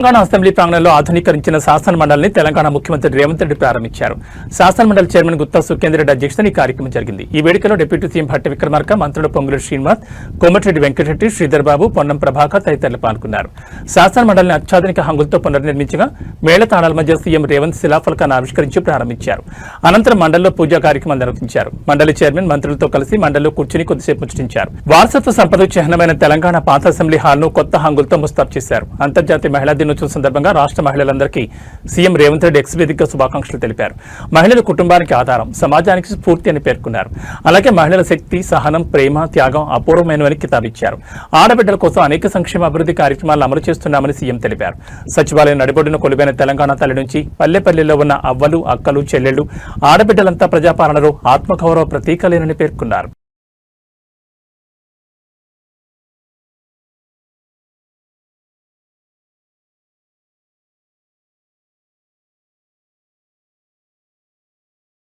Telangana assembly ప్రాంగణంలో ఆధునీకరించిన శాసన మండలిని తెలంగాణ ముఖ్యమంత్రి రేవంత్ రెడ్డి ప్రారంభించారు. శాసన మండలి చైర్మన్ గుత్తా సుఖేందర్ రెడ్డి అధ్యక్షతన ఈ కార్యక్రమం జరిగింది. ఈ వేడుకలో డిప్యూటీ సీఎం భట్టి విక్రమార్క, మంత్రులు పొంగులేటి శ్రీనివాస్, కోమటిరెడ్డి వెంకటరెడ్డి, శ్రీధర్ బాబు, పొన్నం ప్రభాకర్ తదితరులు పాల్గొన్నారు. శాసన మండలిని అత్యాధునిక హంగులతో పునర్నిర్మించగా మేళతాళాల మధ్య సీఎం రేవంత్ శిలాఫలకాన్ని ఆవిష్కరించి ప్రారంభించారు. అనంతరం మండలిలో పూజా కార్యక్రమాలు నిర్వహించారు. మండలి చైర్మన్ మంత్రులతో కలిసి మండలిలో కూర్చుని కొద్దిసేపు ముచ్చటించారు. వారసత్వ సంపదకు చిహ్నమైన తెలంగాణ పాత అసెంబ్లీ హాల్ను కొత్త హంగులతో ముస్తాబు చేశారు. అంతర్జాతీయ మహిళా దినోత్సవం సందర్భంగా రాష్ట్ర మహిళలందరికీ సీఎం రేవంత్ రెడ్డి ఎక్స్ వేదికగా శుభాకాంక్షలు తెలిపారు. మహిళలు కుటుంబానికి ఆధారం, సమాజానికి స్ఫూర్తి అని పేర్కొన్నారు. అలాగే మహిళల శక్తి, సహనం, ప్రేమ, త్యాగం అపూర్వమైనవని కితాబిచ్చారు. ఆడబిడ్డల కోసం అనేక సంక్షేమ అభివృద్ధి కార్యక్రమాలను అమలు చేస్తున్నామని సీఎం తెలిపారు. సచివాలయం నడిబొడ్డున కొలువైన తెలంగాణ తల్లి నుంచి పల్లెపల్లెల్లో ఉన్న అవ్వలు, అక్కలు, చెల్లెళ్లు, ఆడబిడ్డలంతా ప్రజాపాలనలో ఆత్మగౌరవ ప్రతీకలేనని పేర్కొన్నారు.